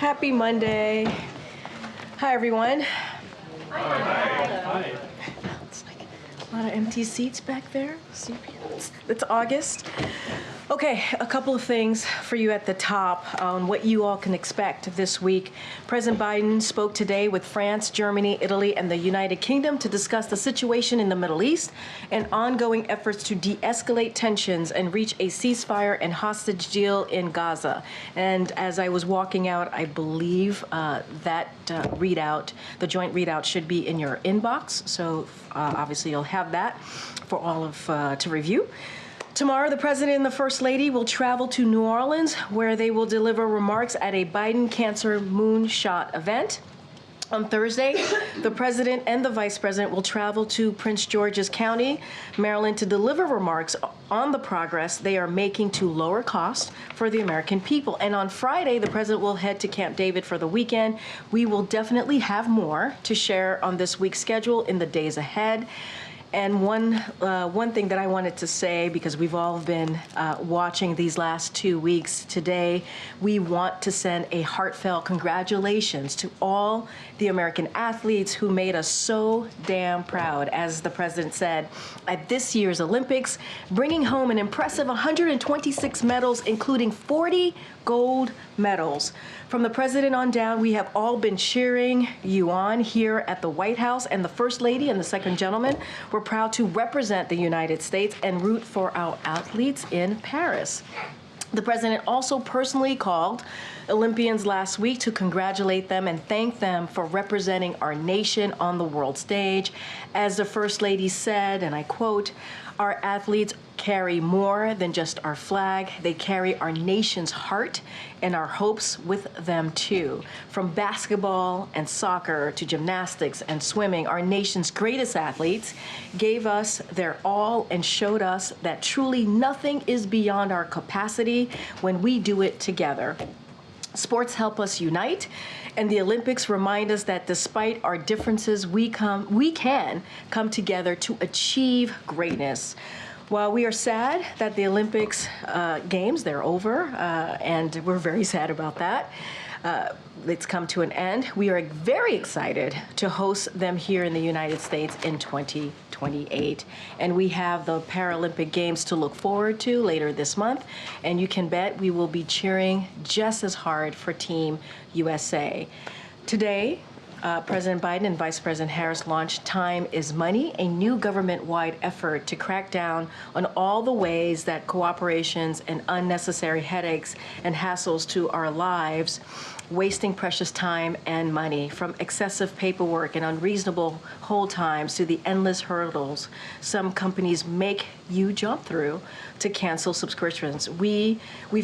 Happy Monday. Hi, everyone. Hi. It's like a lot of empty seats back there. It's August. Okay, a couple of things for you at the top on what you all can expect this week. President Biden spoke today with France, Germany, Italy, and the United Kingdom to discuss the situation in the Middle East and ongoing efforts to de-escalate tensions and reach a ceasefire and hostage deal in Gaza. And as I was walking out, I believe that readout, the joint readout, should be in your inbox. So obviously you'll have that for all of to review. Tomorrow, the President and the First Lady will travel to New Orleans, where they will deliver remarks at a Biden Cancer Moonshot event. On Thursday, the President and the Vice President will travel to Prince George's County, Maryland, to deliver remarks on the progress they are making to lower costs for the American people. And on Friday, the President will head to Camp David for the weekend. We will definitely have more to share on this week's schedule in the days ahead. And one thing that I wanted to say, because we've all been watching these last 2 weeks, today we want to send a heartfelt congratulations to all the American athletes who made us so damn proud, as the President said, at this year's Olympics, bringing home an impressive 126 medals, including 40 gold medals. From the President on down, we have all been cheering you on here at the White House, and the First Lady and the Second Gentleman were proud to represent the United States and root for our athletes in Paris. The President also personally called Olympians last week to congratulate them and thank them for representing our nation on the world stage. As the First Lady said, and I quote, "Our athletes carry more than just our flag. They carry our nation's heart and our hopes with them too. From basketball and soccer to gymnastics and swimming, our nation's greatest athletes gave us their all and showed us that truly nothing is beyond our capacity when we do it together. Sports help us unite, and the Olympics remind us that despite our differences, we can come together to achieve greatness." While we are sad that the Olympics games, they're over, and we're very sad about that, it's come to an end, we are very excited to host them here in the United States in 2028. And we have the Paralympic Games to look forward to later this month, and you can bet we will be cheering just as hard for Team USA. Today, President Biden and Vice President Harris launched Time is Money, a new government-wide effort to crack down on all the ways that cooperations and unnecessary headaches and hassles to our lives, wasting precious time and money, from excessive paperwork and unreasonable hold times to the endless hurdles some companies make you jump through to cancel subscriptions. We've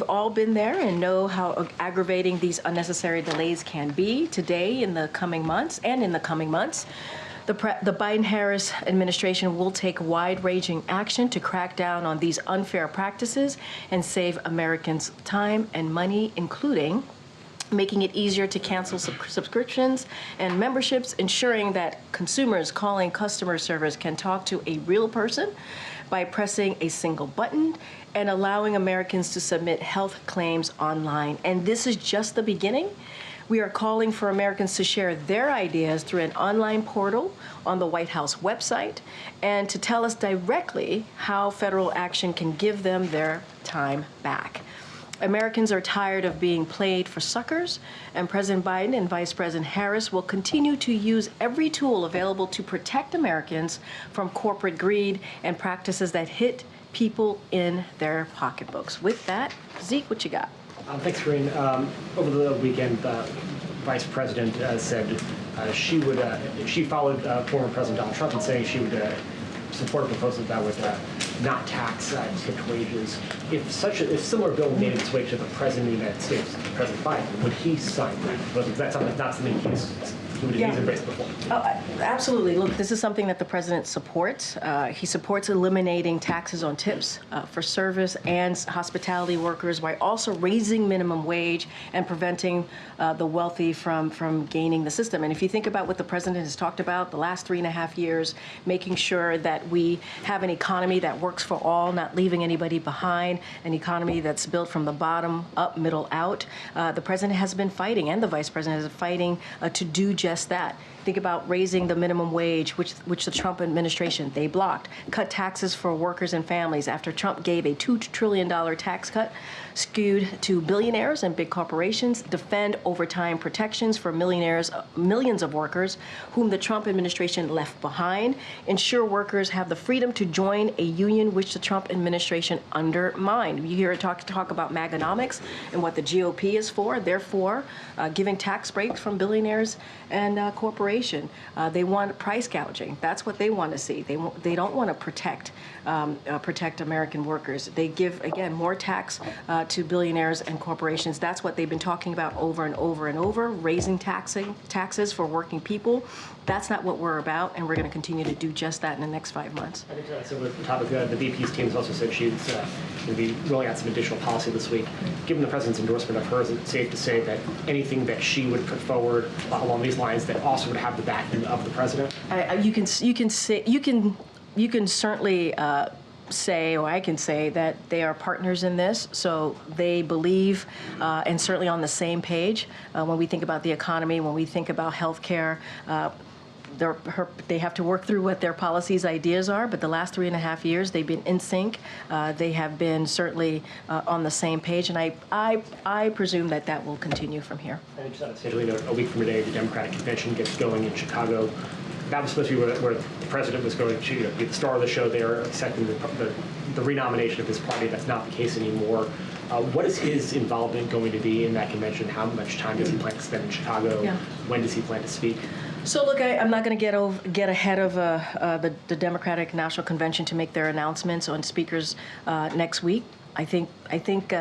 all been there and know how aggravating these unnecessary delays can be. Today, in the coming months, the Biden-Harris administration will take wide-ranging action to crack down on these unfair practices and save Americans time and money, including making it easier to cancel subscriptions and memberships, ensuring that consumers calling customer service can talk to a real person by pressing a single button, and allowing Americans to submit health claims online. And this is just the beginning. We are calling for Americans to share their ideas through an online portal on the White House website and to tell us directly how federal action can give them their time back. Americans are tired of being played for suckers, and President Biden and Vice President Harris will continue to use every tool available to protect Americans from corporate greed and practices that hit people in their pocketbooks. With that, Zeke, what you got? Thanks, Karine. Over the weekend, Vice President said she followed former President Donald Trump in saying she would support a proposal that would not tax tipped wages. If similar bill made its way to the President of the United States, President Biden, would he sign that? That's not something he's he's embraced before. Oh, absolutely. Look, this is something that the president supports. He supports eliminating taxes on tips for service and hospitality workers while also raising minimum wage and preventing the wealthy from gaining the system. And if you think about what the president has talked about the last 3.5 years, making sure that we have an economy that works for all, not leaving anybody behind, an economy that's built from the bottom up, middle out, the president has been fighting, and the vice president has been fighting to do just that. Think about raising the minimum wage, which the Trump administration, they blocked. Cut taxes for workers and families after Trump gave a $2 trillion tax cut skewed to billionaires and big corporations. Defend overtime protections for millionaires, millions of workers whom the Trump administration left behind. Ensure workers have the freedom to join a union which the Trump administration undermined. You hear it talk about Maganomics and what the GOP is for. Therefore, giving tax breaks from billionaires and corporations. They want price gouging. That's what they want to see. They don't want to protect American workers. They give, again, more tax to billionaires and corporations. That's what they've been talking about over and over and over, raising taxes for working people. That's not what we're about, and we're going to continue to do just that in the next 5 months. I think so. With the topic, the VP's team has also said she's going to be rolling out some additional policy this week. Given the president's endorsement of hers, it's safe to say that anything that she would put forward along these lines that also would have the backing of the president. You can certainly say, or I can say, that they are partners in this, so they believe and certainly on the same page when we think about the economy, when we think about health care. They have to work through what their policies, ideas are, but the last 3.5 years, they've been in sync. They have been certainly on the same page, and I presume that will continue from here. And just on a schedule, a week from today, the Democratic convention gets going in Chicago. That was supposed to be where the president was going to be the star of the show there, accepting the renomination of his party. That's not the case anymore. What is his involvement going to be in that convention? How much time does he plan to spend in Chicago? Yeah. When does he plan to speak? So look, I'm not going to get ahead of the Democratic National Convention to make their announcements on speakers next week. I think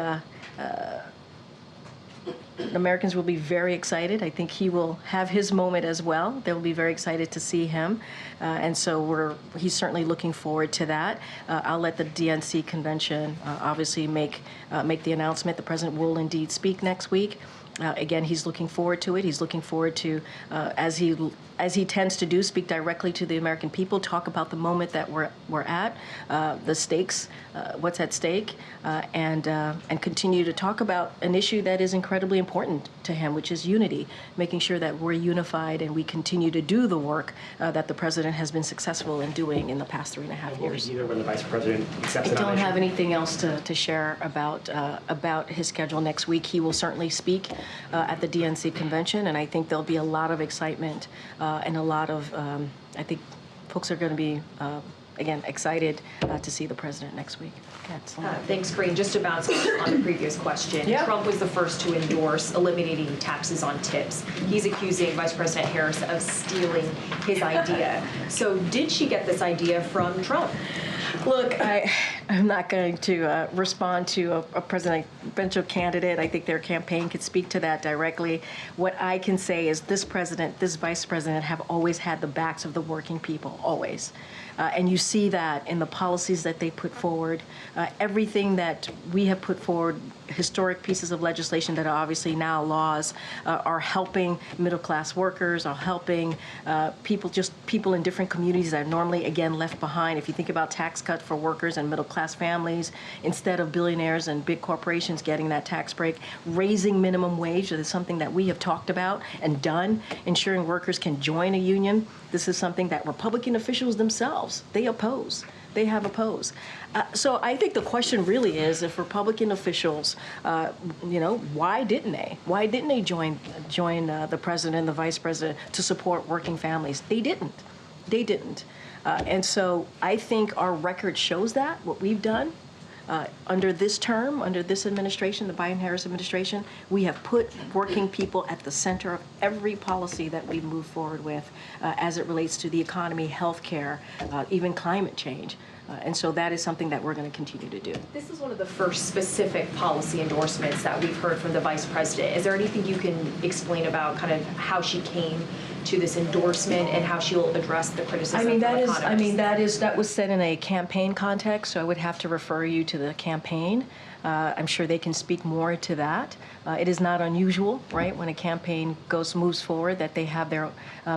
Americans will be very excited. I think he will have his moment as well. They'll be very excited to see him, and so he's certainly looking forward to that. I'll let the DNC convention obviously make the announcement. The president will indeed speak next week. Again, he's looking forward to it. He's looking forward to, as he tends to do, speak directly to the American people, talk about the moment that we're at, the stakes, what's at stake, and continue to talk about an issue that is incredibly important to him, which is unity, making sure that we're unified and we continue to do the work that the president has been successful in doing in the past 3.5 years. Either when the vice president accepts the nomination. I don't have anything else to share about his schedule next week. He will certainly speak at the DNC convention, and I think there'll be a lot of excitement and a lot of, I think folks are going to be, again, excited to see the president next week. Thanks, Karine. Just to bounce on the previous question, yeah. Trump was the first to endorse eliminating taxes on tips. He's accusing Vice President Harris of stealing his idea. So did she get this idea from Trump? Look, I'm not going to respond to a presidential candidate. I think their campaign could speak to that directly. What I can say is this president, this vice president have always had the backs of the working people, always. And you see that in the policies that they put forward. Everything that we have put forward, historic pieces of legislation that are obviously now laws, are helping middle-class workers, are helping people in different communities that are normally, again, left behind. If you think about tax cut for workers and middle-class families, instead of billionaires and big corporations getting that tax break, raising minimum wage, that is something that we have talked about and done, ensuring workers can join a union. This is something that Republican officials themselves, they have opposed. So I think the question really is, if Republican officials, why didn't they? Why didn't they join the president and the vice president to support working families? They didn't. And so I think our record shows that, what we've done. Under this term, under this administration, the Biden-Harris administration, we have put working people at the center of every policy that we move forward with as it relates to the economy, healthcare, even climate change. And so that is something that we're going to continue to do. This is one of the first specific policy endorsements that we've heard from the vice president. Is there anything you can explain about kind of how she came to this endorsement and how she'll address the criticism I mean, from that is, economists? that was said in a campaign context, so I would have to refer you to the campaign. I'm sure they can speak more to that. It is not unusual, right, when a campaign moves forward, that they have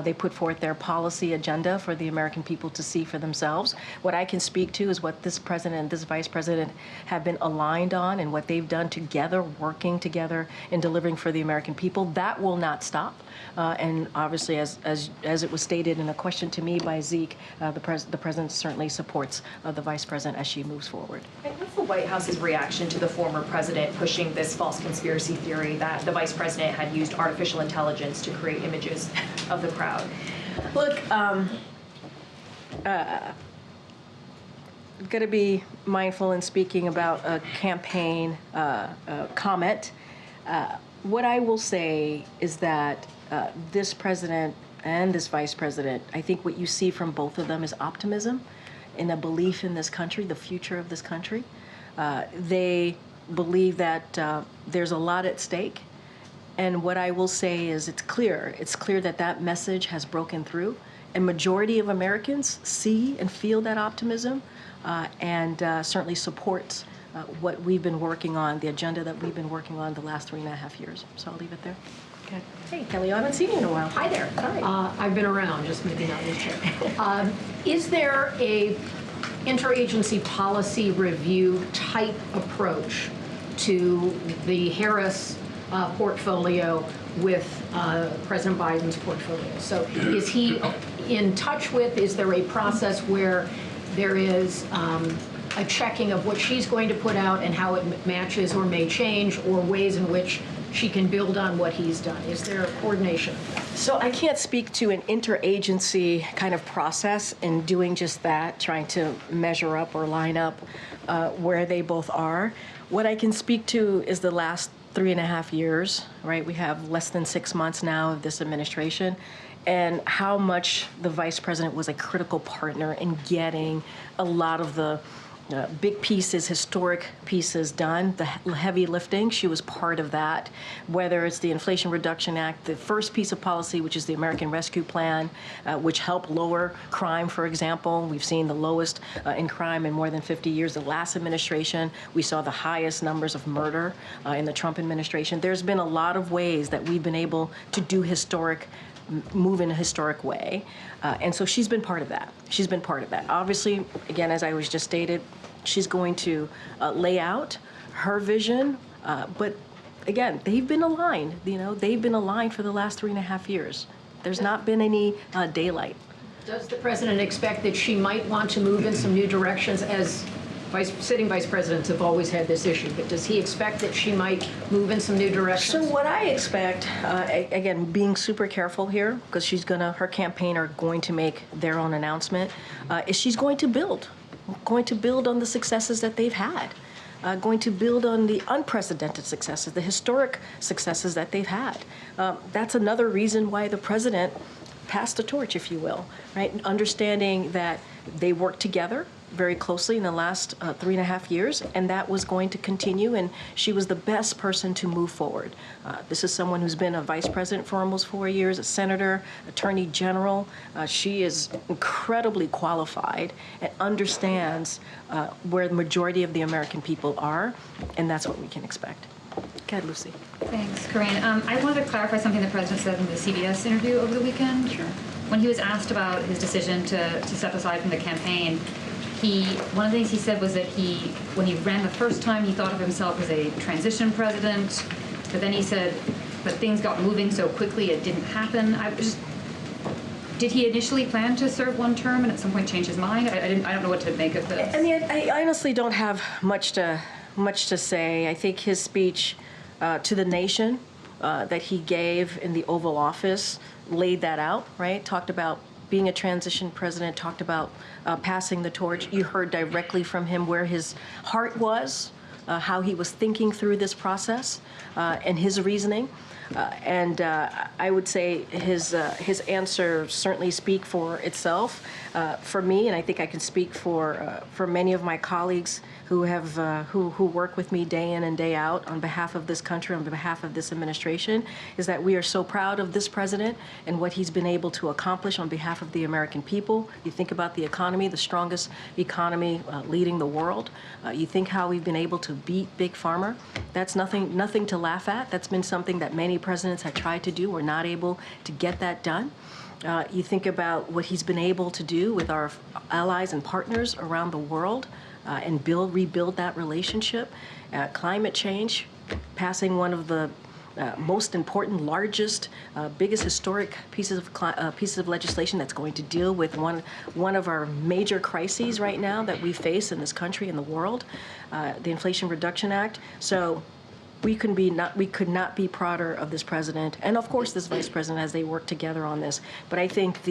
they put forth their policy agenda for the American people to see for themselves. What I can speak to is what this president and this vice president have been aligned on and what they've done together, working together and delivering for the American people. That will not stop. And obviously, as it was stated in a question to me by Zeke, the president certainly supports the vice president as she moves forward. And what's the White House's reaction to the former president pushing this false conspiracy theory that the vice president had used artificial intelligence to create images of the crowd? Look, I'm going to be mindful in speaking about a campaign comment. What I will say is that this president and this vice president, I think what you see from both of them is optimism and a belief in this country, the future of this country. They believe that there's a lot at stake. And what I will say is it's clear that that message has broken through. And majority of Americans see and feel that optimism and certainly supports what we've been working on, the agenda that we've been working on the last 3.5 years. So I'll leave it there. Okay. Hey, Kelly, I haven't seen you in a while. Hi there. Sorry. I've been around, just maybe not in the chair. Is there a interagency policy review type approach to the Harris portfolio with President Biden's portfolio? So is he in touch with, is there a process where there is a checking of what she's going to put out and how it matches or may change, or ways in which she can build on what he's done? Is there a coordination? So I can't speak to an interagency kind of process in doing just that, trying to measure up or line up where they both are. What I can speak to is the last 3.5 years, right? We have less than 6 months now of this administration, and how much the vice president was a critical partner in getting a lot of the big pieces, historic pieces done, the heavy lifting. She was part of that, whether it's the Inflation Reduction Act, the first piece of policy, which is the American Rescue Plan, which helped lower crime, for example. We've seen the lowest in crime in more than 50 years. The last administration, we saw the highest numbers of murder in the Trump administration. There's been a lot of ways that we've been able to do move in a historic way. And so she's been part of that. She's been part of that. Obviously, again, as I was just stated, she's going to lay out her vision. But again, they've been aligned. They've been aligned for the last 3.5 years. There's not been any daylight. Does the president expect that she might want to move in some new directions, as sitting vice presidents have always had this issue, but does he expect that she might move in some new directions? So what I expect, again, being super careful here, because her campaign are going to make their own announcement, is she's going to build on the successes that they've had, going to build on the unprecedented successes, the historic successes that they've had. That's another reason why the president passed the torch, if you will, right? Understanding that they worked together very closely in the last 3.5 years, and that was going to continue, and she was the best person to move forward. This is someone who's been a vice president for almost 4 years, a senator, attorney general. She is incredibly qualified and understands where the majority of the American people are, and that's what we can expect. Go ahead, Lucy. Thanks, Karine. I wanted to clarify something the president said in the CBS interview over the weekend. Sure. When he was asked about his decision to step aside from the campaign, one of the things he said was that when he ran the first time, he thought of himself as a transition president, but then he said, but things got moving so quickly it didn't happen. Did he initially plan to serve one term and at some point change his mind? I don't know what to make of this. I mean, I honestly don't have much to say. I think his speech to the nation that he gave in the Oval Office laid that out, right? Talked about being a transition president, talked about passing the torch. You heard directly from him where his heart was, how he was thinking through this process, and his reasoning. And I would say his answers certainly speak for itself. For me, and I think I can speak for many of my colleagues who have who work with me day in and day out on behalf of this country, on behalf of this administration, is that we are so proud of this president and what he's been able to accomplish on behalf of the American people. You think about the economy, the strongest economy leading the world. You think how we've been able to beat Big Pharma. That's nothing to laugh at. That's been something that many presidents have tried to do. We're not able to get that done. You think about what he's been able to do with our allies and partners around the world and rebuild that relationship. Climate change, passing one of the most important, largest, biggest historic pieces of legislation that's going to deal with one of our major crises right now that we face in this country and the world, the Inflation Reduction Act. So we could not be prouder of this president and, of course, this vice president as they work together on this. But I think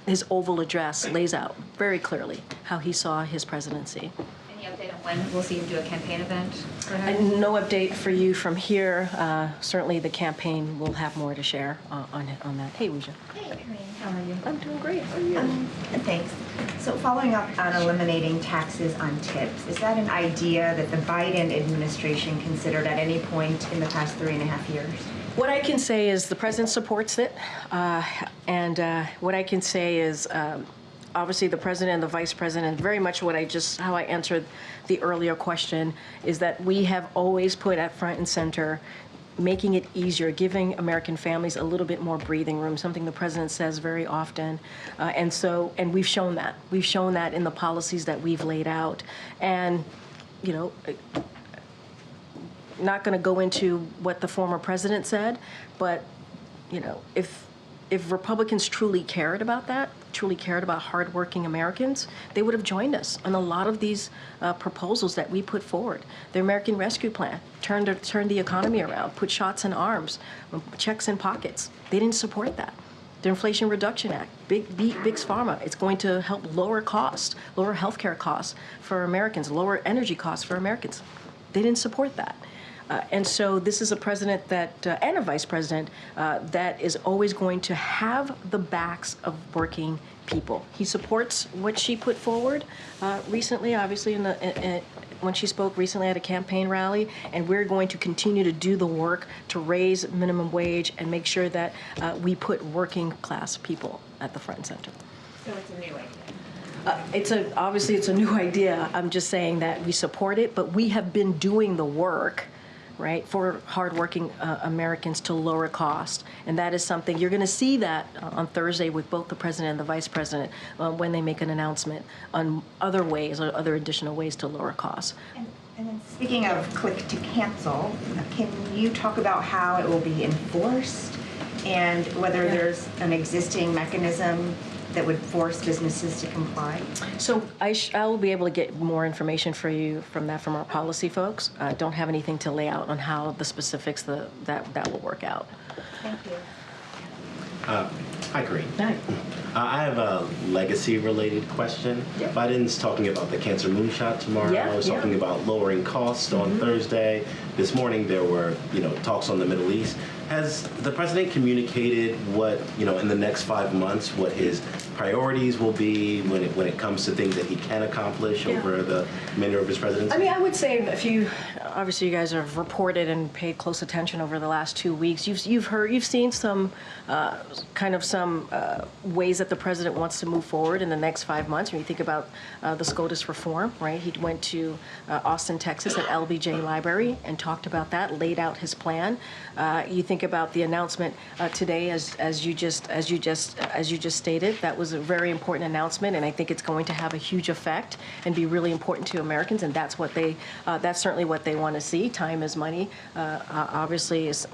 his Oval Address lays out very clearly how he saw his presidency. Any update on when we'll see him do a campaign event for her? And no update for you from here. Certainly the campaign will have more to share on that. Hey, Wuja. Hey, Karine, how are you? I'm doing great. How are you? Thanks. So following up on eliminating taxes on tips, is that an idea that the Biden administration considered at any point in the past 3.5 years? What I can say is the president supports it. And what I can say is obviously the president and the vice president, very much how I answered the earlier question, is that we have always put at front and center making it easier, giving American families a little bit more breathing room, something the president says very often. And we've shown that. We've shown that in the policies that we've laid out. And, you know, not going to go into what the former president said, but, you know, if Republicans truly cared about that, truly cared about hardworking Americans, they would have joined us on a lot of these proposals that we put forward. The American Rescue Plan turned the economy around, put shots in arms, checks in pockets. They didn't support that. The Inflation Reduction Act, Big Pharma, it's going to help lower costs, lower healthcare costs for Americans, lower energy costs for Americans. They didn't support that. And so this is a president and a vice president that is always going to have the backs of working people. He supports what she put forward recently, obviously, when she spoke recently at a campaign rally, and we're going to continue to do the work to raise minimum wage and make sure that we put working class people at the front and center. So it's a new idea. Obviously it's a new idea. I'm just saying that we support it, but we have been doing the work, right, for hardworking Americans to lower cost. And that is something, you're going to see that on Thursday with both the president and the vice president when they make an announcement on other ways or other additional ways to lower costs. And then speaking of click to cancel, can you talk about how it will be enforced and whether there's an existing mechanism that would force businesses to comply? So I will be able to get more information for you from our policy folks. Don't have anything to lay out on how the specifics that will work out. Thank you. Hi, Karine. Hi. I have a legacy-related question. Yeah. Biden's talking about the cancer moonshot tomorrow. Yeah, He's talking about lowering costs on Thursday. This morning there were, talks on the Middle East. Has the president communicated what, in the next 5 months, what his priorities will be when it comes to things that he can accomplish over the remainder of his presidency? I mean, I would say obviously you guys have reported and paid close attention over the last 2 weeks. You've seen some ways that the president wants to move forward in the next 5 months. When you think about the SCOTUS reform, right? He went to Austin, Texas at LBJ Library and talked about that, laid out his plan. You think about the announcement today, as you just stated. That was a very important announcement, and I think it's going to have a huge effect and be really important to Americans. And that's certainly what they want to see. Time is money. Obviously, is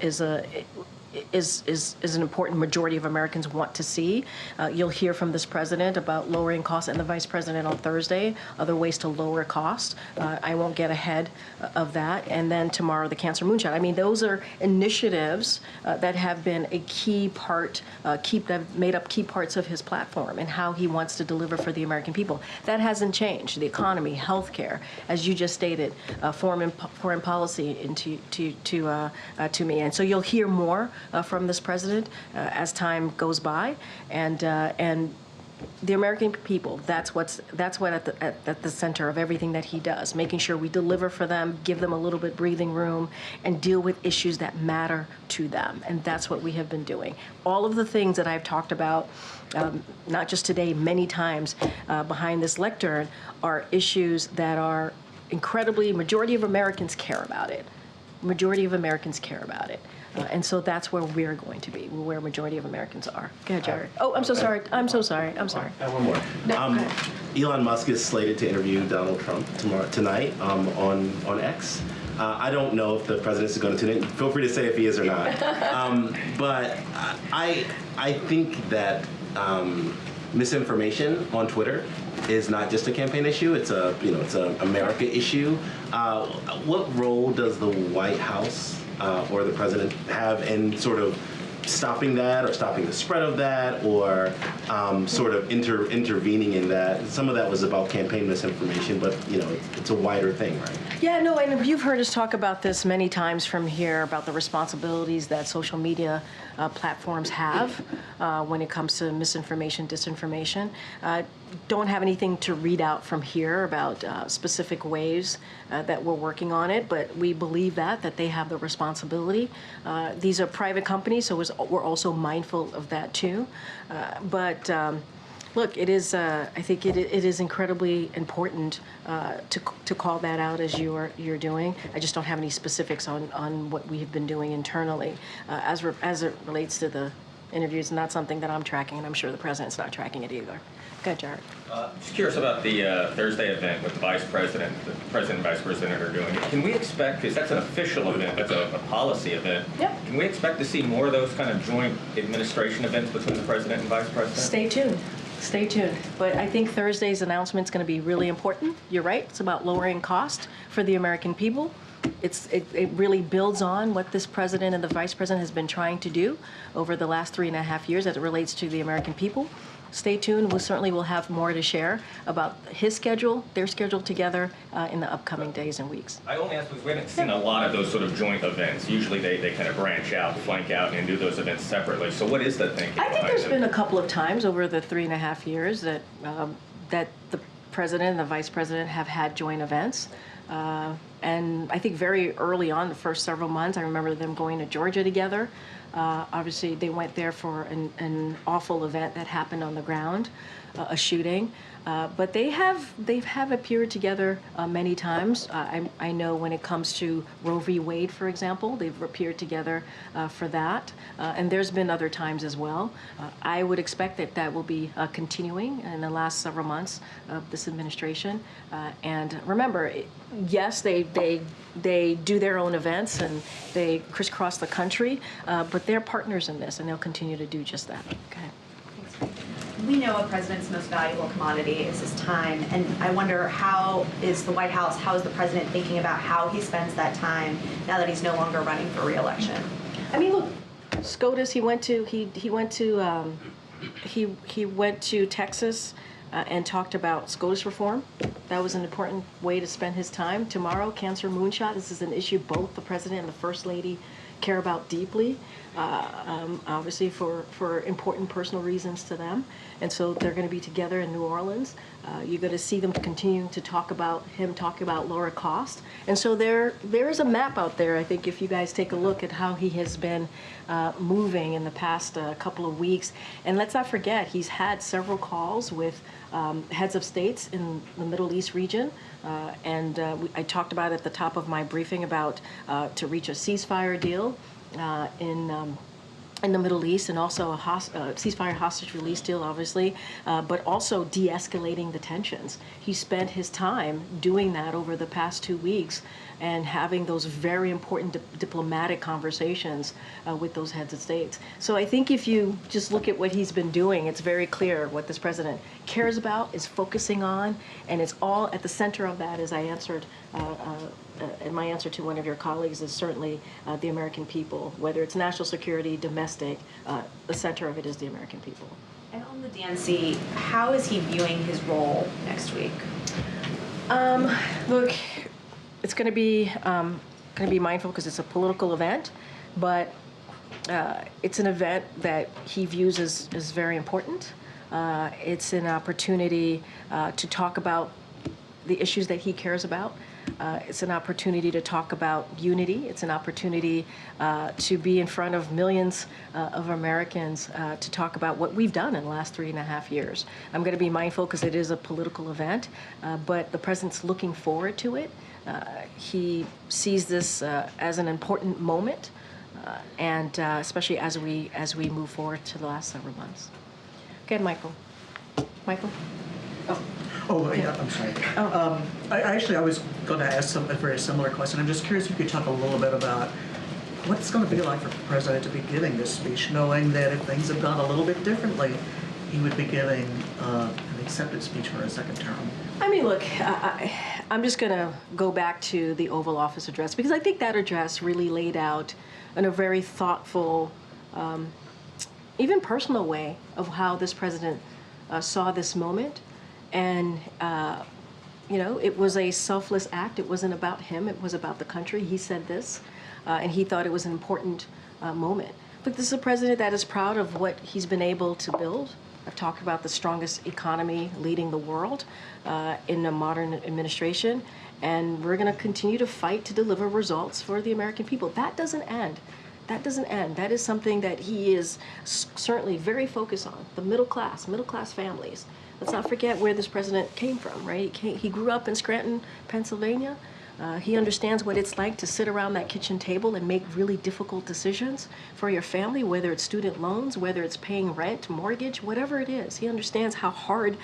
an important majority of Americans want to see. You'll hear from this president about lowering costs and the vice president on Thursday, other ways to lower costs. I won't get ahead of that. And then tomorrow, the cancer moonshot. I mean, those are initiatives that have been a key part, that have made up key parts of his platform and how he wants to deliver for the American people. That hasn't changed. The economy, healthcare, as you just stated, foreign policy to me. And so you'll hear more from this president as time goes by, and the American people, that's what at the center of everything that he does, making sure we deliver for them, give them a little bit breathing room, and deal with issues that matter to them. And that's what we have been doing. All of the things that I've talked about, not just today, many times behind this lectern, are issues that are incredibly, majority of Americans care about it. Majority of Americans care about it. And so that's where we're going to be, where a majority of Americans are. Go ahead, Jared. Oh, I'm so sorry. I'm so sorry. I'm sorry. I have one more. No, go ahead. Elon Musk is slated to interview Donald Trump tonight on X. I don't know if the president is going to tune in. Feel free to say if he is or not. But I think that misinformation on Twitter is not just a campaign issue. It's a America issue. What role does the White House or the president have in sort of stopping that, or stopping the spread of that, or sort of intervening in that? Some of that was about campaign misinformation, but it's a wider thing, right? Yeah, no, and you've heard us talk about this many times from here about the responsibilities that social media platforms have when it comes to misinformation, disinformation. Don't have anything to read out from here about specific ways that we're working on it, but we believe that they have the responsibility. These are private companies, so we're also mindful of that too. But look, it is. I think it is incredibly important to call that out as you're doing. I just don't have any specifics on what we have been doing internally as it relates to the interviews, and that's something that I'm tracking, and I'm sure the president's not tracking it either. Go ahead, Jared. Just curious about the Thursday event with the president and vice president are doing. Can we expect, because that's an official event, that's a policy event, Yep. Can we expect to see more of those kind of joint administration events between the president and vice president? Stay tuned. Stay tuned. But I think Thursday's announcement is going to be really important. You're right. It's about lowering cost for the American people. It really builds on what this president and the vice president has been trying to do over the last 3.5 years as it relates to the American people. Stay tuned. We certainly will have more to share about his schedule, their schedule together in the upcoming days and weeks. I only ask because we haven't seen a lot of those sort of joint events. Usually they kind of branch out, flank out, and do those events separately. So what is the thinking I think behind there's it? been a couple of times over the 3.5 years that the president and the vice president have had joint events. And I think very early on, the first several months, I remember them going to Georgia together. Obviously, they went there for an awful event that happened on the ground, a shooting. But they've appeared together many times. I know when it comes to Roe v. Wade, for example, they've appeared together for that. And there's been other times as well. I would expect that will be continuing in the last several months of this administration. And remember, yes, they do their own events and they crisscross the country, but they're partners in this, and they'll continue to do just that. Okay. We know a president's most valuable commodity is his time, and I wonder how is the White House, how is the president thinking about how he spends that time now that he's no longer running for re-election? I mean, look, SCOTUS. He went to Texas and talked about SCOTUS reform. That was an important way to spend his time. Tomorrow, cancer moonshot. This is an issue both the president and the first lady care about deeply, obviously for important personal reasons to them. And so they're going to be together in New Orleans. You're going to see them continue to talk about lower cost. And so there is a map out there, I think, if you guys take a look at how he has been moving in the past couple of weeks. And let's not forget, he's had several calls with heads of states in the Middle East region. I talked about at the top of my briefing about to reach a ceasefire deal in the Middle East, and also a ceasefire hostage release deal, obviously, but also de-escalating the tensions. He spent his time doing that over the past 2 weeks and having those very important diplomatic conversations with those heads of states. So I think if you just look at what he's been doing, it's very clear what this president cares about, is focusing on, and it's all at the center of that, as I answered in my answer to one of your colleagues, is certainly the American people. Whether it's national security, domestic, the center of it is the American people. And on the DNC, how is he viewing his role next week? Look, it's going to be mindful because it's a political event, but It's an event that he views as very important. It's an opportunity to talk about the issues that he cares about. It's an opportunity to talk about unity. It's an opportunity to be in front of millions of Americans to talk about what we've done in the last 3.5 years. I'm going to be mindful because it is a political event, but the president's looking forward to it. He sees this as an important moment, and especially as we move forward to the last several months. Go ahead, Michael. Michael? Oh, yeah, I'm sorry. I was going to ask a very similar question. I'm just curious if you could talk a little bit about what it's going to be like for the president to be giving this speech, knowing that if things have gone a little bit differently, he would be giving an acceptance speech for a second term. I mean, look, I'm just going to go back to the Oval Office address because I think that address really laid out in a very thoughtful, even personal way of how this president saw this moment. And, it was a selfless act. It wasn't about him. It was about the country. He said this, and he thought it was an important moment. Look, this is a president that is proud of what he's been able to build. I've talked about the strongest economy leading the world in a modern administration, and we're going to continue to fight to deliver results for the American people. That doesn't end. That doesn't end. That is something that he is certainly very focused on, the middle class families. Let's not forget where this president came from, right? He grew up in Scranton, Pennsylvania. He understands what it's like to sit around that kitchen table and make really difficult decisions for your family, whether it's student loans, whether it's paying rent, mortgage, whatever it is. He understands how hard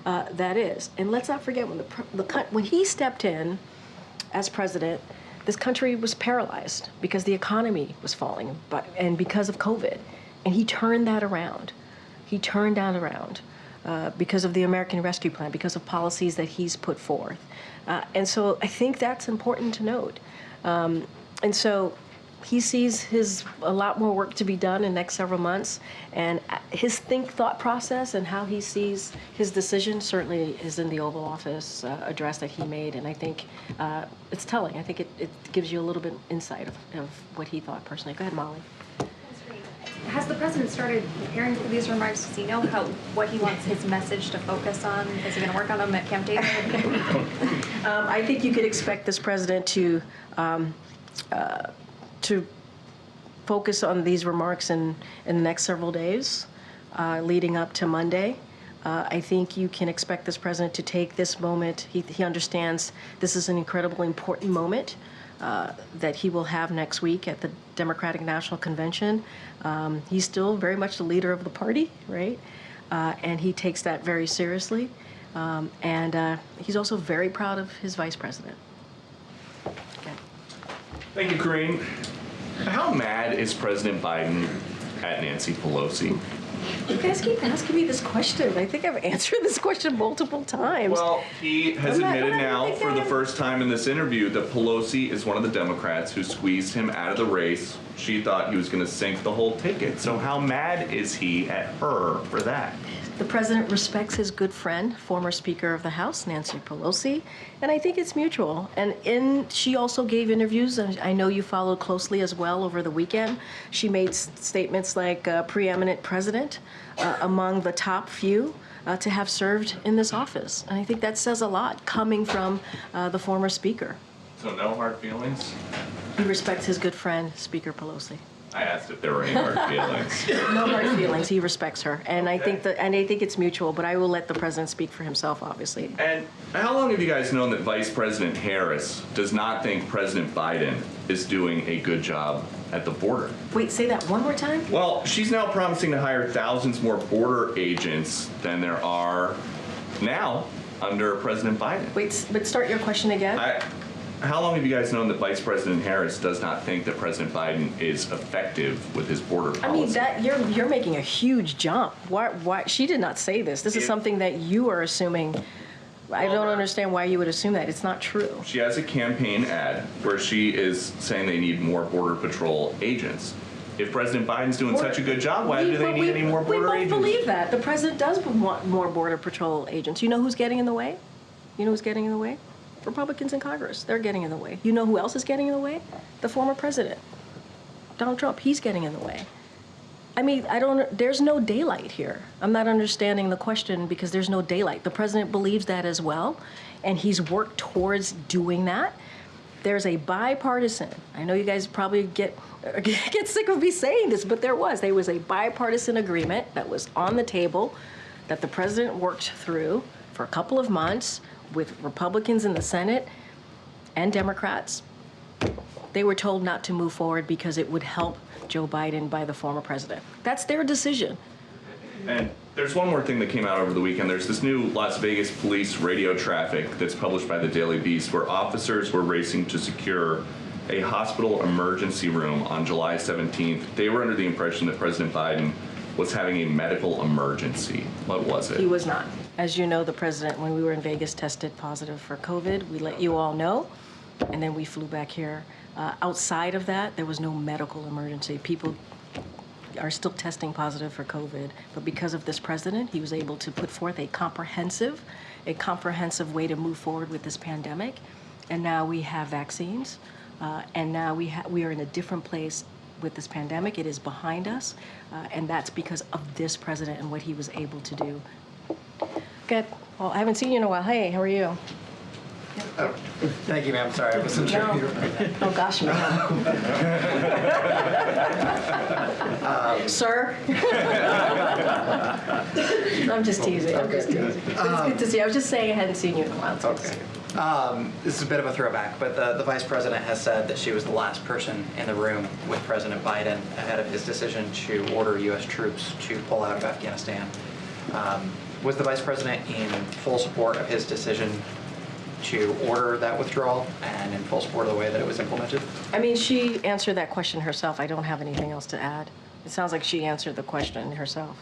that is. And let's not forget when he stepped in as president, this country was paralyzed because the economy was falling, and because of COVID. And he turned that around. He turned that around. Because of the American Rescue Plan, because of policies that he's put forth. And so I think that's important to note. And so he sees a lot more work to be done in the next several months. And his thought process and how he sees his decision certainly is in the Oval Office address that he made. And I think it's telling. I think it gives you a little bit insight of what he thought personally. Go ahead, Molly. Has the president started preparing for these remarks? Does he know what he wants his message to focus on? Is he going to work on them at Camp David? I think you could expect this president to focus on these remarks in the next several days, leading up to Monday. I think you can expect this president to take this moment. He understands this is an incredibly important moment that he will have next week at the Democratic National Convention. He's still very much the leader of the party, right? And he takes that very seriously. And he's also very proud of his vice president. Okay. Thank you, Karine. How mad is President Biden at Nancy Pelosi? You guys keep asking me this question. I think I've answered this question multiple times. Well, he has admitted now for the first time in this interview that Pelosi is one of the Democrats who squeezed him out of the race. She thought he was going to sink the whole ticket. So how mad is he at her for that? The president respects his good friend, former Speaker of the House, Nancy Pelosi, and I think it's mutual. And she also gave interviews, and I know you followed closely as well over the weekend. She made statements like preeminent president among the top few to have served in this office. And I think that says a lot coming from the former Speaker. So no hard feelings? He respects his good friend, Speaker Pelosi. I asked if there were any hard feelings. No hard feelings. He respects her, and I think it's mutual. But I will let the president speak for himself, obviously. And how long have you guys known that Vice President Harris does not think President Biden is doing a good job at the border? Wait, say that one more time. Well, she's now promising to hire thousands more border agents than there are now under President Biden. Wait, but start your question again. How long have you guys known that Vice President Harris does not think that President Biden is effective with his border policy? I mean, you're making a huge jump. Why? She did not say this. This is something that you are assuming. I don't understand why you would assume that. It's not true. She has a campaign ad where she is saying they need more Border Patrol agents. If President Biden's doing such a good job, why do they need any more border agents? We both believe that. The president does want more Border Patrol agents. You know who's getting in the way? You know who's getting in the way? Republicans in Congress. They're getting in the way. You know who else is getting in the way? The former president. Donald Trump, he's getting in the way. I mean, there's no daylight here. I'm not understanding the question because there's no daylight. The president believes that as well, and he's worked towards doing that. There's a bipartisan, I know you guys probably get sick of me saying this, but there was a bipartisan agreement that was on the table that the president worked through for a couple of months with Republicans in the Senate and Democrats. They were told not to move forward because it would help Joe Biden by the former president. That's their decision. And there's one more thing that came out over the weekend. There's this new Las Vegas police radio traffic that's published by the Daily Beast where officers were racing to secure a hospital emergency room on July 17th. They were under the impression that President Biden was having a medical emergency. What was it? He was not. As you know, the president, when we were in Vegas, tested positive for COVID. We let you all know, and then we flew back here. Outside of that, there was no medical emergency. People are still testing positive for COVID, but because of this president, he was able to put forth a comprehensive way to move forward with this pandemic. And now we have vaccines, and now we are in a different place with this pandemic. It is behind us, and that's because of this president and what he was able to do. Good. Well, I haven't seen you in a while. Hey, how are you? Oh, thank you, ma'am. Sorry, I wasn't sure you were. Oh, gosh, ma'am. Sir? I'm just teasing. But it's good to see you. I was just saying I hadn't seen you in a while. Okay. This is a bit of a throwback, but the vice president has said that she was the last person in the room with President Biden ahead of his decision to order U.S. troops to pull out of Afghanistan. Was the vice president in full support of his decision to order that withdrawal and in full support of the way that it was implemented? I mean, she answered that question herself. I don't have anything else to add. It sounds like she answered the question herself,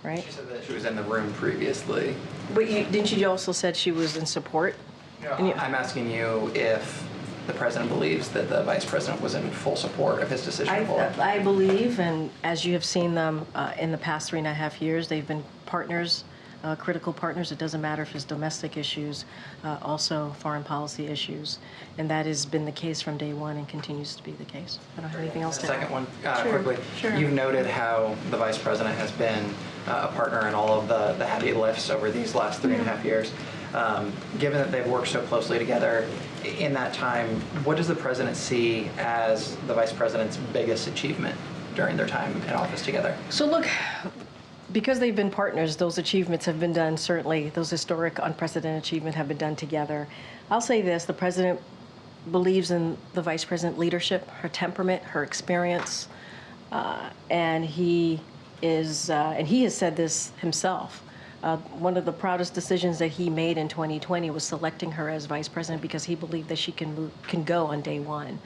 right? She said that she was in the room previously. But didn't you also said she was in support? I'm asking you if the president believes that the vice president was in full support of his decision. I believe, and as you have seen them in the past 3.5 years, they've been partners, critical partners. It doesn't matter if it's domestic issues, also foreign policy issues. And that has been the case from day one and continues to be the case. I don't have anything else to add. Second one, Sure, quickly. sure. You've noted how the vice president has been a partner in all of the heavy lifts over these last 3.5 years. Given that they've worked so closely together in that time, what does the president see as the vice president's biggest achievement during their time in office together? So look, because they've been partners, those achievements have been done, certainly, those historic, unprecedented achievements have been done together. I'll say this, the president believes in the vice president leadership, her temperament, her experience, and he has said this himself. One of the proudest decisions that he made in 2020 was selecting her as vice president because he believed that she can go on day one.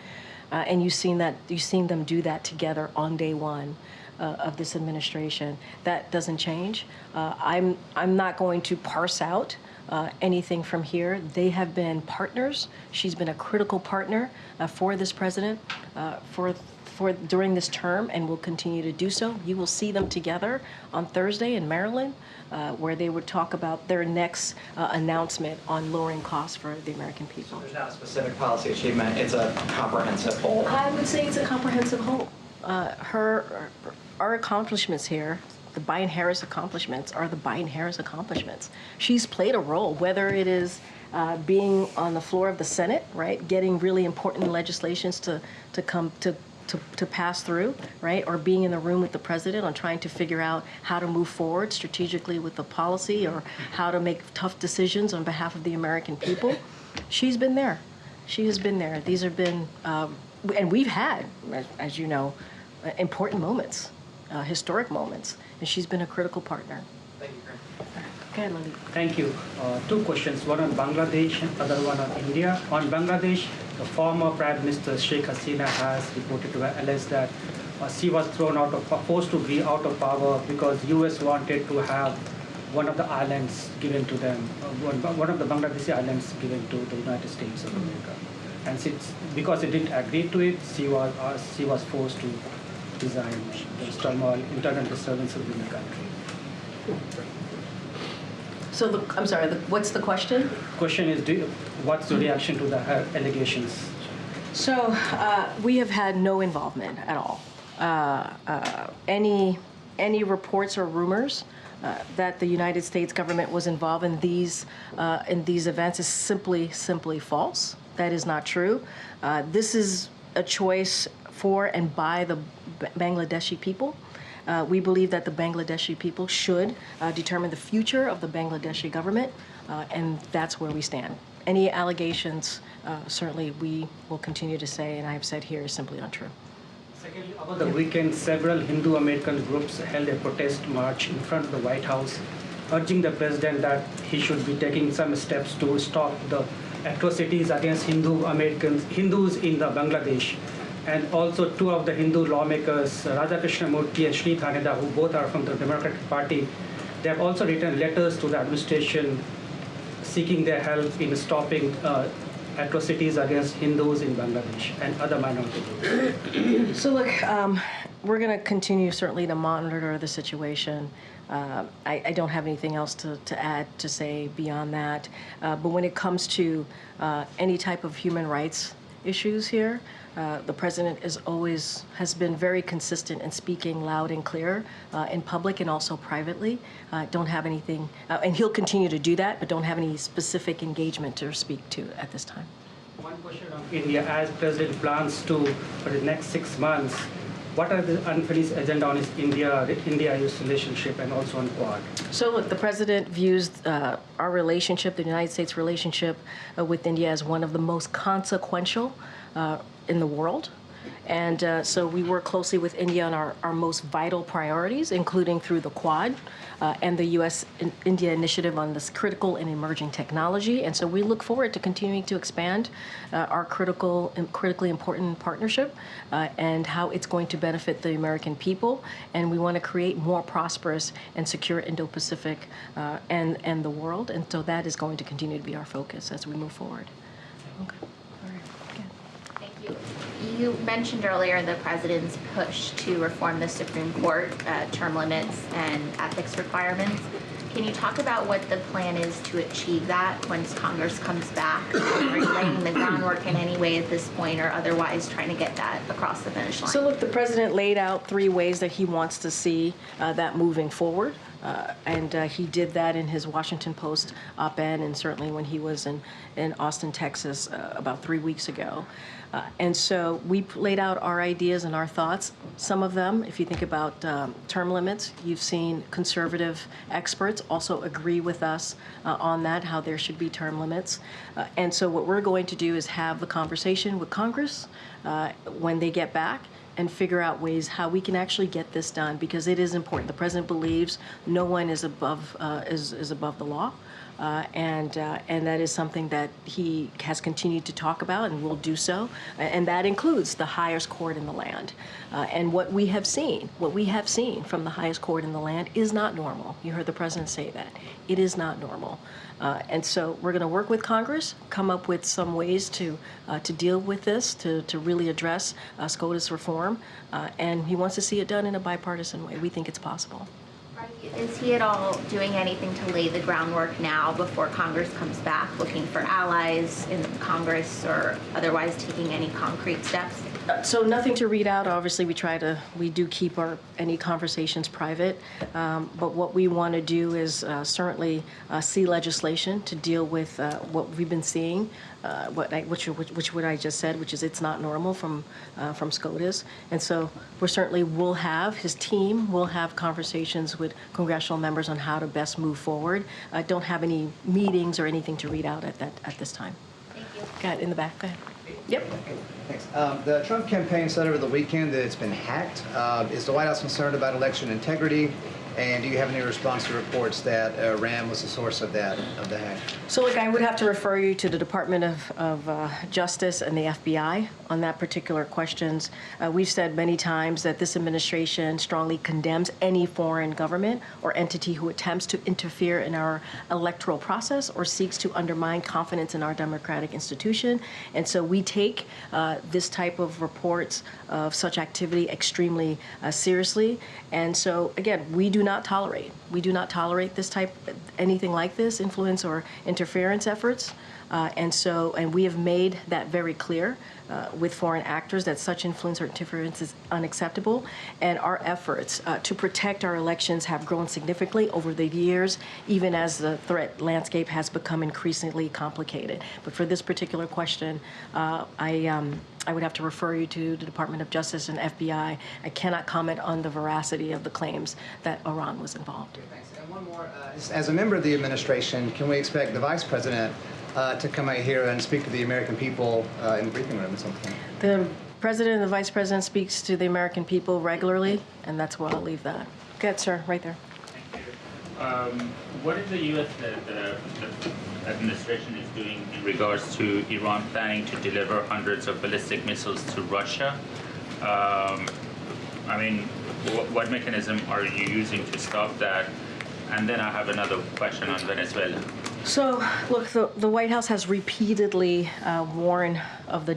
And you've seen them do that together on day one of this administration. That doesn't change. I'm not going to parse out anything from here. They have been partners. She's been a critical partner for this president for during this term, and will continue to do so. You will see them together on Thursday in Maryland, where they would talk about their next announcement on lowering costs for the American people. So there's not a specific policy achievement, it's a comprehensive whole. I would say it's a comprehensive whole. Our accomplishments here, the Biden-Harris accomplishments, are the Biden-Harris accomplishments. She's played a role, whether it is being on the floor of the Senate, right, getting really important legislations to pass through, right, or being in the room with the president on trying to figure out how to move forward strategically with the policy or how to make tough decisions on behalf of the American people. She's been there. She has been there. These have been, and we've had, as you know, important moments, historic moments, and she's been a critical partner. Thank you, Karine. Okay, Lily. Thank you. Two questions, one on Bangladesh and other one on India. On Bangladesh, the former Prime Minister Sheikh Hasina has reported to alleged that she was forced to be out of power because US wanted to have one of the islands given to them, one of the Bangladeshi islands given to the United States of America. And because it didn't agree to it, she was forced to resign. There's turmoil, internal disturbances in the country. So I'm sorry, what's the question? Question is, what's the reaction to her allegations? So we have had no involvement at all any reports or rumors that the United States government was involved in these events is simply false. That is not true. This is a choice for and by the Bangladeshi people. We believe that the Bangladeshi people should determine the future of the Bangladeshi government, and that's where we stand. Any allegations, certainly we will continue to say, and I have said here, is simply untrue. Secondly, over the weekend, several Hindu American groups held a protest march in front of the White House, urging the president that he should be taking some steps to stop the atrocities against Hindus in the Bangladesh. And also two of the Hindu lawmakers, Radha Krishnamurti and Sri Thaneda, who both are from the Democratic Party, they have also written letters to the administration seeking their help in stopping atrocities against Hindus in Bangladesh and other minority groups. So look, we're going to continue certainly to monitor the situation. I don't have anything else to add to say beyond that. But when it comes to any type of human rights issues here, the president has been very consistent in speaking loud and clear in public and also privately. Don't have anything, and he'll continue to do that, but don't have any specific engagement to speak to at this time. One question on India, as president plans to, for the next 6 months, what are the unfinished agenda on his India-US relationship and also on Quad? So look, the president views our relationship, the United States relationship with India, as one of the most consequential in the world. And so we work closely with India on our most vital priorities, including through the Quad and the U.S.-India initiative on this critical and emerging technology. And so we look forward to continuing to expand our critically important partnership and how it's going to benefit the American people. And we want to create more prosperous and secure Indo-Pacific and the world. And so that is going to continue to be our focus as we move forward. Okay. All right. Again. You mentioned earlier the president's push to reform the Supreme Court, term limits and ethics requirements. Can you talk about what the plan is to achieve that once Congress comes back? Are you laying the groundwork in any way at this point or otherwise trying to get that across the finish line? So look, the president laid out 3 ways that he wants to see that moving forward. And he did that in his Washington Post op-ed and certainly when he was in Austin, Texas about 3 weeks ago. And so we laid out our ideas and our thoughts. Some of them, if you think about term limits, you've seen conservative experts also agree with us on that, how there should be term limits. And so what we're going to do is have the conversation with Congress when they get back and figure out ways how we can actually get this done, because it is important. The president believes no one is above the law, and that is something that he has continued to talk about and will do so, and that includes the highest court in the land. And what we have seen from the highest court in the land is not normal. You heard the president say that. It is not normal. And so we're going to work with Congress, come up with some ways to deal with this, to really address SCOTUS reform, and he wants to see it done in a bipartisan way. We think it's possible. Is he at all doing anything to lay the groundwork now before Congress comes back, looking for allies in Congress or otherwise taking any concrete steps? So nothing to read out. Obviously, we do keep any conversations private. But what we want to do is certainly see legislation to deal with what we've been seeing, which what I just said, which is it's not normal from SCOTUS. And so his team will have conversations with congressional members on how to best move forward. I don't have any meetings or anything to read out at this time. Thank you. Got it in the back. Go ahead. Yep. Thanks. The Trump campaign said over the weekend that it's been hacked. Is the White House concerned about election integrity? And do you have any response to reports that Iran was the source of the hack? So look, I would have to refer you to the Department of Justice and the FBI on that particular questions. We've said many times that this administration strongly condemns any foreign government or entity who attempts to interfere in our electoral process or seeks to undermine confidence in our democratic institution. And so we take this type of reports of such activity extremely seriously. And so again, we do not tolerate. We do not tolerate anything like this, influence or interference efforts. And we have made that very clear with foreign actors that such influence or interference is unacceptable. And our efforts to protect our elections have grown significantly over the years, even as the threat landscape has become increasingly complicated. But for this particular question, I would have to refer you to the Department of Justice and FBI. I cannot comment on the veracity of the claims that Iran was involved. Thanks. And one more. As a member of the administration, can we expect the Vice President to come out here and speak to the American people in the briefing room at some point? The President and the Vice President speaks to the American people regularly, and that's where I'll leave that. Go ahead, sir, right there. Thank you. What is the U.S. the administration is doing in regards to Iran planning to deliver hundreds of ballistic missiles to Russia? I mean, what mechanism are you using to stop that? And then I have another question on Venezuela. So, look, the White House has repeatedly warned of the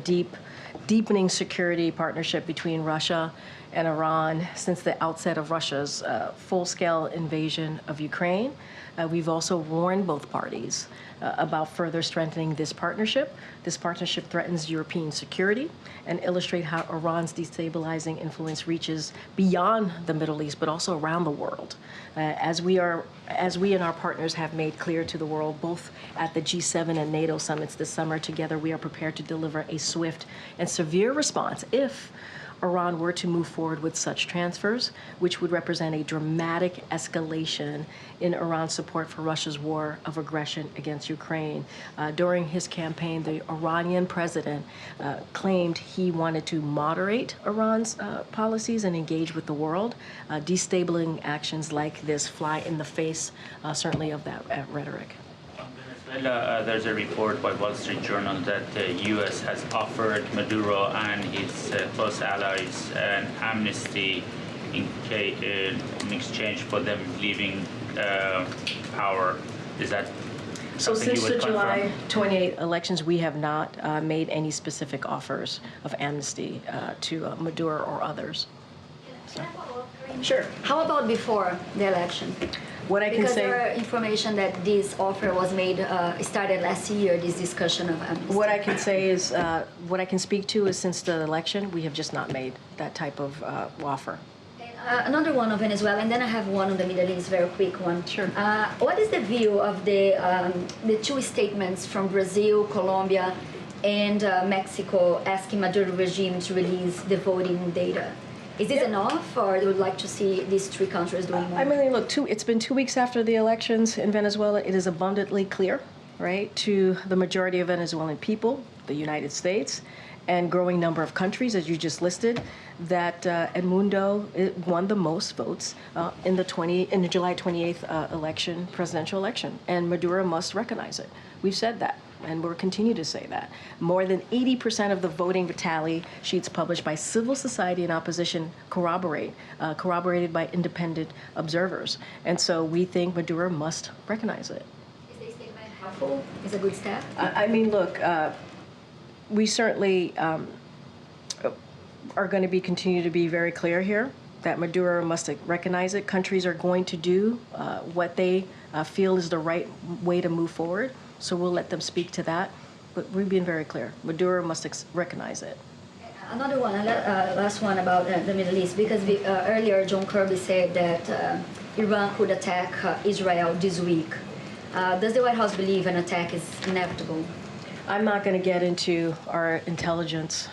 deepening security partnership between Russia and Iran since the outset of Russia's full-scale invasion of Ukraine. We've also warned both parties about further strengthening this partnership. This partnership threatens European security and illustrates how Iran's destabilizing influence reaches beyond the Middle East, but also around the world. As we and our partners have made clear to the world, both at the G7 and NATO summits this summer, together we are prepared to deliver a swift and severe response if Iran were to move forward with such transfers, which would represent a dramatic escalation in Iran's support for Russia's war of aggression against Ukraine. During his campaign, the Iranian president claimed he wanted to moderate Iran's policies and engage with the world. Destabilizing actions like this fly in the face, certainly, of that rhetoric. Venezuela, there's a report by Wall Street Journal that the U.S. has offered Maduro and his close allies an amnesty in exchange for them leaving power. Is that so? Something Since you would the July confirm? 28 elections, we have not made any specific offers of amnesty to Maduro or others. Can I follow up, Karine? Sure. How about before the election? What I can because say, there are information that this offer was made, started last year, this discussion of amnesty. what I can say is, what I can speak to is since the election, we have just not made that type of offer. Another one on Venezuela, and then I have one on the Middle East, very quick one. Sure. What is the view of the two statements from Brazil, Colombia, and Mexico asking Maduro regime to release the voting data? Is this enough, or you would like to see these three countries doing more? I mean, look, it's been 2 weeks after the elections in Venezuela. It is abundantly clear, right, to the majority of Venezuelan people, the United States, and growing number of countries, as you just listed, that Edmundo won the most votes in the July 28th presidential election, and Maduro must recognize it. We've said that, and we'll continue to say that. More than 80% of the voting tally sheets published by civil society and opposition corroborated by independent observers, and so we think Maduro must recognize it. Is the statement helpful? Is a good step? I mean, look, we certainly are going to continue to be very clear here that Maduro must recognize it. Countries are going to do what they feel is the right way to move forward, so we'll let them speak to that. But we've been very clear. Maduro must recognize it. Another one, last one about the Middle East, because earlier John Kirby said that Iran could attack Israel this week. Does the White House believe an attack is inevitable? I'm not going to get into our intelligence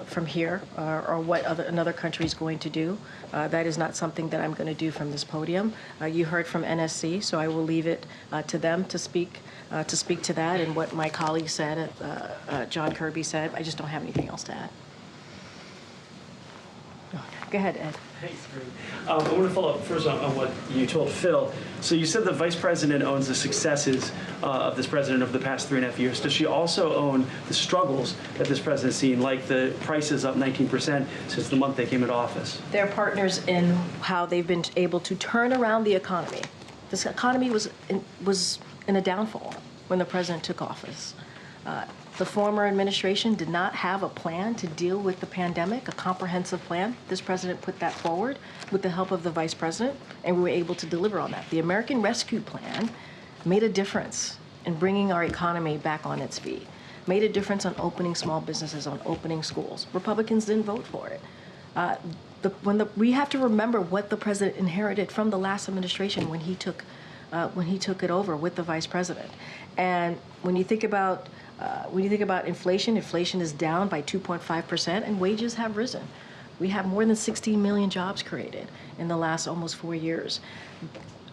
from here or what another country is going to do. That is not something that I'm going to do from this podium. You heard from NSC, so I will leave it to them to speak to that and what my colleague said, John Kirby said. I just don't have anything else to add. Go ahead, Ed. Thanks, Karine. I want to follow up first on what you told Phil. So you said the vice president owns the successes of this president over the past 3.5 years. Does she also own the struggles that this president's seen, like the prices up 19% since the month they came into office? They're partners in how they've been able to turn around the economy. This economy was in a downfall when the president took office. The former administration did not have a plan to deal with the pandemic, a comprehensive plan. This president put that forward with the help of the vice president, and we were able to deliver on that. The American Rescue Plan made a difference in bringing our economy back on its feet, made a difference on opening small businesses, on opening schools. Republicans didn't vote for it. We have to remember what the president inherited from the last administration when he took it over with the vice president. And when you think about inflation, inflation is down by 2.5%, and wages have risen. We have more than 16 million jobs created in the last almost 4 years.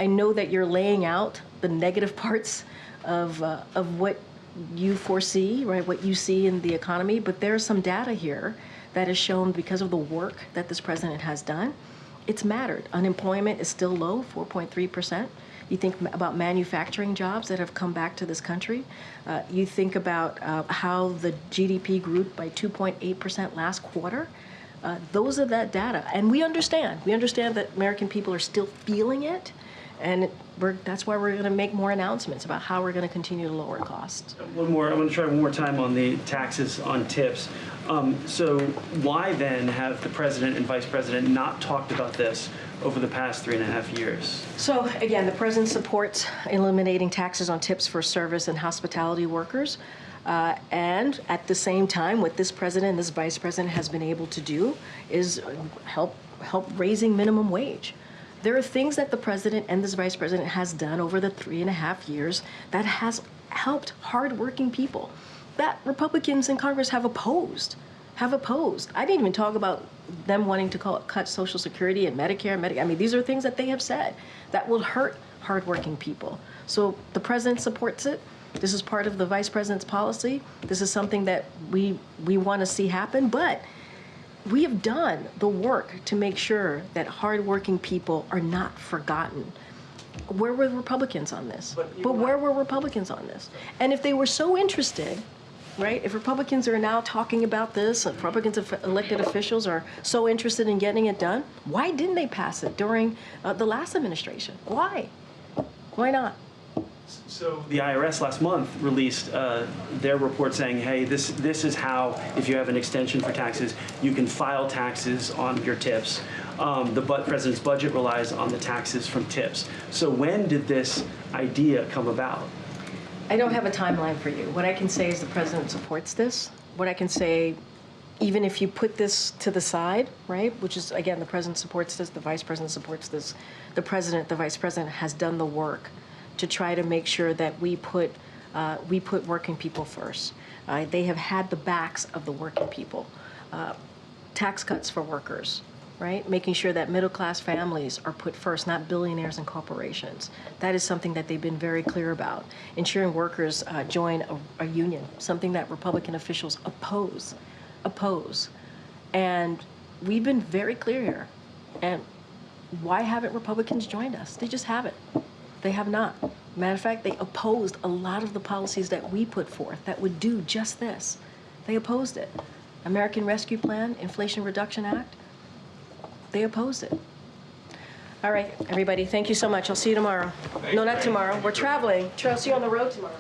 I know that you're laying out the negative parts of what you foresee, right? What you see in the economy, but there's some data here that has shown because of the work that this president has done, it's mattered. Unemployment is still low, 4.3%. You think about manufacturing jobs that have come back to this country. You think about how the GDP grew by 2.8% last quarter. Those are that data. And we understand that American people are still feeling it. And that's why we're going to make more announcements about how we're going to continue to lower costs. One more. I want to try one more time on the taxes on tips. So why then have the president and vice president not talked about this over the past 3.5 years? So again, the president supports eliminating taxes on tips for service and hospitality workers. And at the same time, what this president and this vice president has been able to do is help raising minimum wage. There are things that the president and this vice president has done over the 3.5 years that has helped hardworking people that Republicans in Congress have opposed. I didn't even talk about them wanting to cut Social Security and Medicare. I mean, these are things that they have said that will hurt hardworking people. So the president supports it. This is part of the vice president's policy. This is something that we want to see happen, but we have done the work to make sure that hardworking people are not forgotten. Where were Republicans on this? But where were Republicans on this? And if they were so interested, right, if Republicans are now talking about this, if Republicans elected officials are so interested in getting it done, why didn't they pass it during the last administration? Why? Why not? So the IRS last month released their report saying, hey, this is how, if you have an extension for taxes, you can file taxes on your tips. The president's budget relies on the taxes from tips. So when did this idea come about? I don't have a timeline for you. What I can say is the president supports this. What I can say, even if you put this to the side, right, which is, again, the president supports this, the vice president supports this, the vice president has done the work to try to make sure that we put working people first. They have had the backs of the working people. Tax cuts for workers, right? Making sure that middle-class families are put first, not billionaires and corporations. That is something that they've been very clear about. Ensuring workers join a union, something that Republican officials oppose. And we've been very clear here. And why haven't Republicans joined us? They just haven't. They have not. Matter of fact, they opposed a lot of the policies that we put forth that would do just this. They opposed it. American Rescue Plan, Inflation Reduction Act, they opposed it. All right, everybody, thank you so much. I'll see you tomorrow. No, not tomorrow. We're traveling. I'll see you on the road tomorrow.